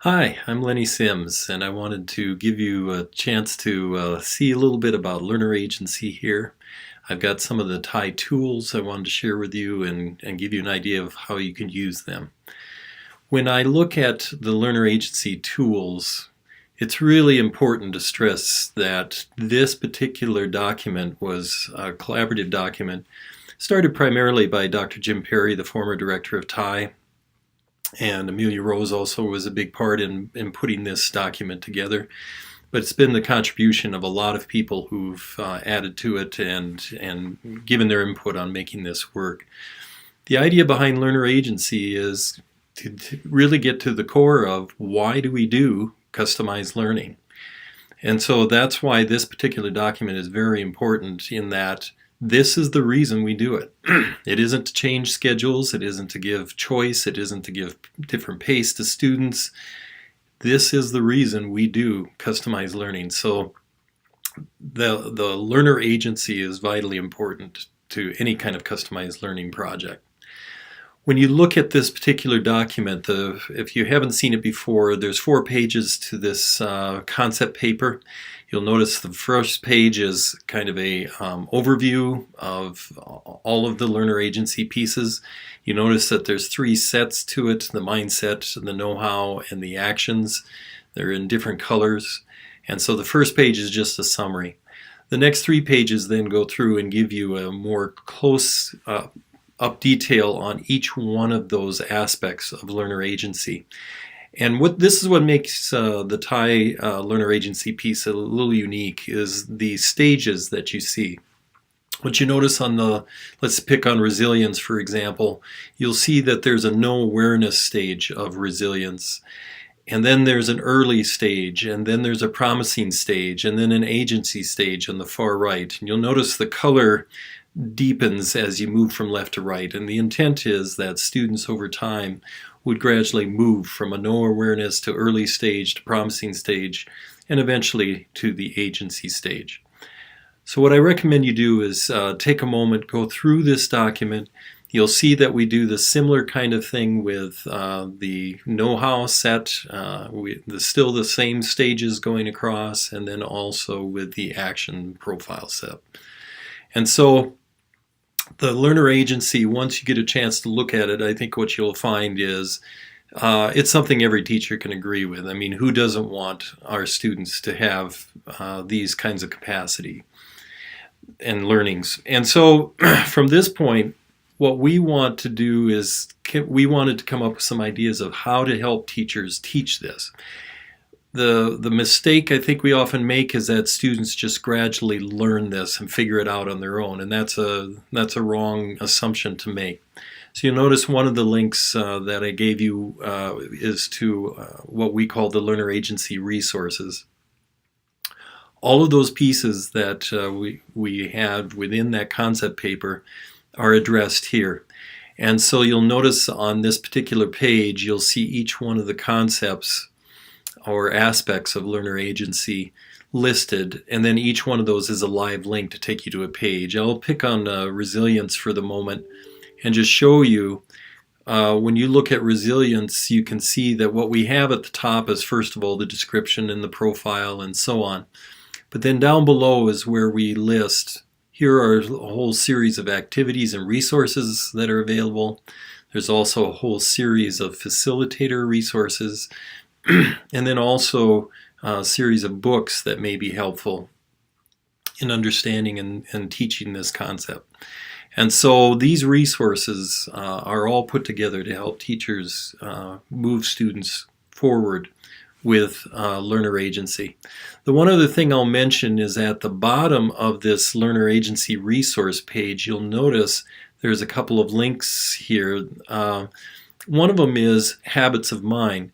Hi, I'm Lenny Sims, and I wanted to give you a chance to see a little bit about Learner Agency here. I've got some of the TIE tools I wanted to share with you and give you an idea of how you can use them. When I look at the Learner Agency tools, it's really important to stress that this particular document was a collaborative document started primarily by Dr. Jim Perry, the former director of TIE, and Amelia Rose also was a big part in putting this document together. But it's been the contribution of a lot of people who've added to it and given their input on making this work. The idea behind Learner Agency is to really get to the core of why do we do customized learning. And so that's why this particular document is very important in that this is the reason we do it. It isn't to change schedules, it isn't to give choice, it isn't to give different pace to students. This is the reason we do customized learning. So the learner agency is vitally important to any kind of customized learning project. When you look at this particular document, if you haven't seen it before, there's 4 pages to this concept paper. You'll notice the first page is kind of a overview of all of the learner agency pieces. You notice that there's 3 sets to it: the mindset, the know-how, and the actions. They're in different colors. And so the first page is just a summary. The next 3 pages then go through and give you a more close up detail on each one of those aspects of learner agency. And this is what makes the TIE learner agency piece a little unique is the stages that you see. What you notice let's pick on resilience for example, you'll see that there's a no awareness stage of resilience. And then there's an early stage, and then there's a promising stage, and then an agency stage on the far right. And you'll notice the color deepens as you move from left to right. And the intent is that students over time would gradually move from a no awareness to early stage to promising stage and eventually to the agency stage. So what I recommend you do is take a moment, go through this document. You'll see that we do the similar kind of thing with the know-how set, still the same stages going across, and then also with the action profile set. And so the learner agency, once you get a chance to look at it, I think what you'll find is it's something every teacher can agree with. I mean, who doesn't want our students to have these kinds of capacity and learnings? And so from this point, what we want to do is we wanted to come up with some ideas of how to help teachers teach this. The mistake I think we often make is that students just gradually learn this and figure it out on their own, and that's a wrong assumption to make. So you'll notice one of the links that I gave you is to what we call the learner agency resources. All of those pieces that we had within that concept paper are addressed here. And so you'll notice on this particular page, you'll see each one of the concepts or aspects of learner agency listed, and then each one of those is a live link to take you to a page. I'll pick on resilience for the moment and just show you when you look at resilience, you can see that what we have at the top is first of all the description and the profile and so on. But then down below is where we list, here are a whole series of activities and resources that are available. There's also a whole series of facilitator resources, and then also a series of books that may be helpful in understanding and teaching this concept. And so these resources are all put together to help teachers move students forward with learner agency. The one other thing I'll mention is at the bottom of this learner agency resource page, you'll notice there's a couple of links here. One of them is Habits of Mind.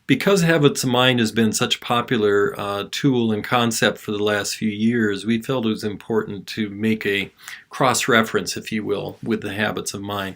Because Habits of Mind has been such a popular tool and concept for the last few years, we felt it was important to make a cross-reference, if you will, with the Habits of Mind.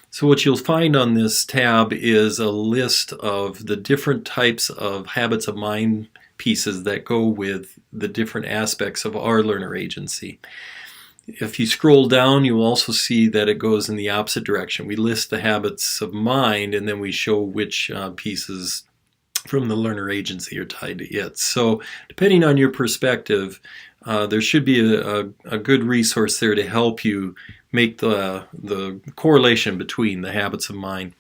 So what you'll find on this tab is a list of the different types of Habits of Mind pieces that go with the different aspects of our learner agency. If you scroll down, you'll also see that it goes in the opposite direction. We list the habits of mind, and then we show which pieces from the learner agency are tied to it. So depending on your perspective, there should be a good resource there to help you make the correlation between the habits of mind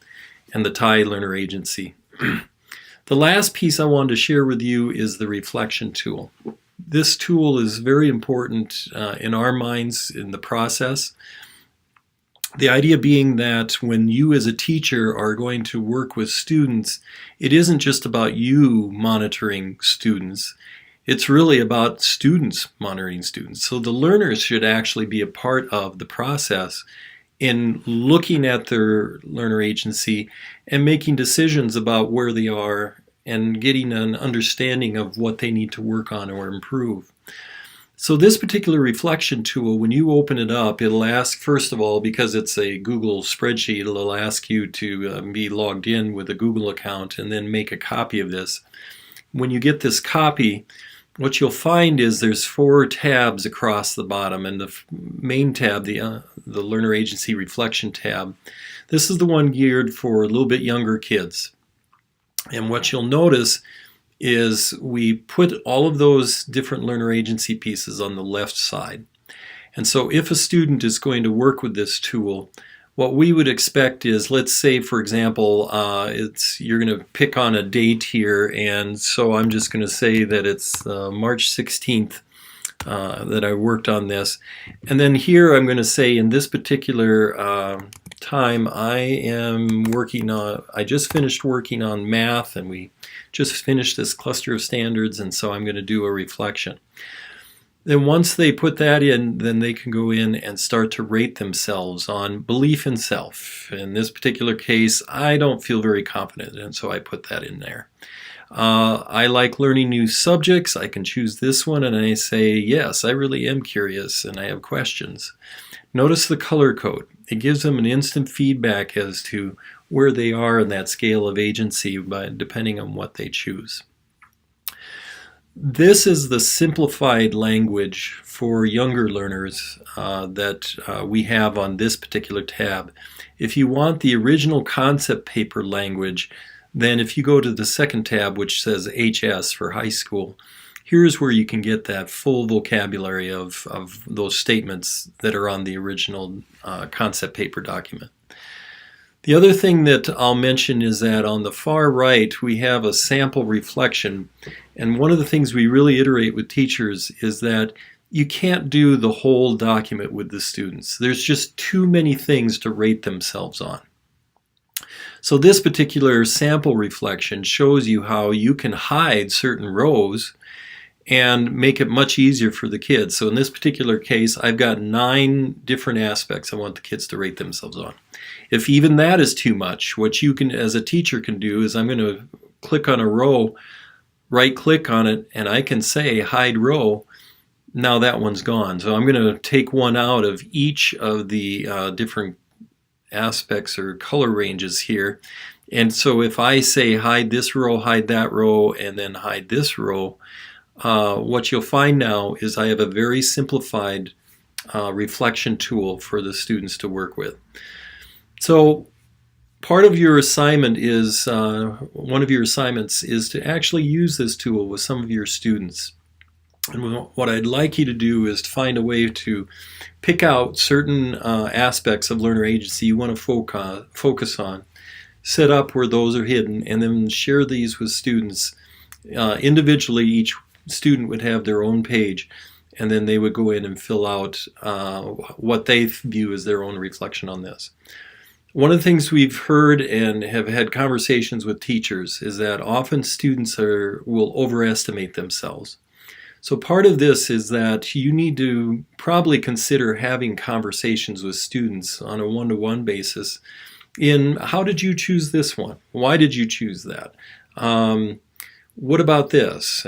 and the TIE learner agency. The last piece I wanted to share with you is the reflection tool. This tool is very important in our minds in the process. The idea being that when you as a teacher are going to work with students, it isn't just about you monitoring students. It's really about students monitoring students. So the learners should actually be a part of the process in looking at their learner agency and making decisions about where they are and getting an understanding of what they need to work on or improve. So this particular reflection tool, when you open it up, it'll ask, first of all, because it's a Google spreadsheet, it'll ask you to be logged in with a Google account and then make a copy of this. When you get this copy, what you'll find is there's 4 tabs across the bottom, and the main tab, the Learner Agency Reflection tab, this is the one geared for a little bit younger kids. And what you'll notice is we put all of those different learner agency pieces on the left side. And so if a student is going to work with this tool, what we would expect is, let's say, for example, you're going to pick on a date here, and so I'm just going to say that it's March 16th that I worked on this. And then here I'm going to say in this particular time I just finished working on math, and we just finished this cluster of standards, and so I'm going to do a reflection. Then once they put that in, then they can go in and start to rate themselves on belief in self. In this particular case, I don't feel very confident, and so I put that in there. I like learning new subjects. I can choose this one, and I say, yes, I really am curious, and I have questions. Notice the color code. It gives them an instant feedback as to where they are in that scale of agency depending on what they choose. This is the simplified language for younger learners that we have on this particular tab. If you want the original concept paper language, then if you go to the second tab, which says HS for high school, here's where you can get that full vocabulary of those statements that are on the original concept paper document. The other thing that I'll mention is that on the far right we have a sample reflection, and one of the things we really iterate with teachers is that you can't do the whole document with the students. There's just too many things to rate themselves on. So this particular sample reflection shows you how you can hide certain rows and make it much easier for the kids. So in this particular case, I've got 9 different aspects I want the kids to rate themselves on. If even that is too much, what you can, as a teacher, can do is I'm going to click on a row, right click on it, and I can say hide row. Now that one's gone. So I'm going to take one out of each of the different aspects or color ranges here. And so if I say hide this row, hide that row, and then hide this row, what you'll find now is I have a very simplified reflection tool for the students to work with. So part of your assignment is, one of your assignments is to actually use this tool with some of your students. And what I'd like you to do is to find a way to pick out certain aspects of learner agency you want to focus on, set up where those are hidden, and then share these with students. Individually, each student would have their own page, and then they would go in and fill out what they view as their own reflection on this. One of the things we've heard and have had conversations with teachers is that often students will overestimate themselves. So part of this is that you need to probably consider having conversations with students on a one-to-one basis in how did you choose this one? Why did you choose that? What about this?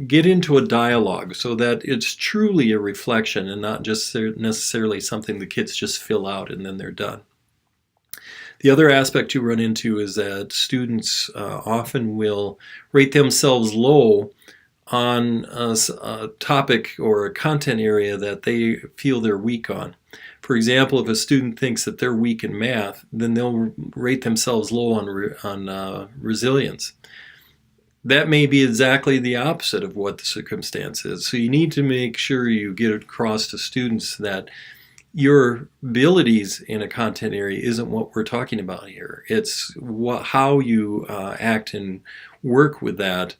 Get into a dialogue so that it's truly a reflection and not just necessarily something the kids just fill out and then they're done. The other aspect you run into is that students often will rate themselves low on a topic or a content area that they feel they're weak on. For example, if a student thinks that they're weak in math, then they'll rate themselves low on resilience. that may be exactly the opposite of what the circumstance is. So you need to make sure you get across to students that your abilities in a content area isn't what we're talking about here. It's how you act and work with that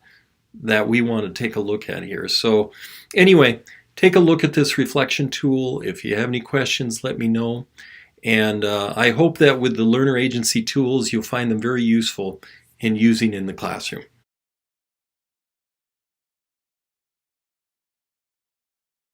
we want to take a look at here. So anyway, take a look at this reflection tool. If you have any questions, let me know. And I hope that with the learner agency tools, you'll find them very useful in using in the classroom.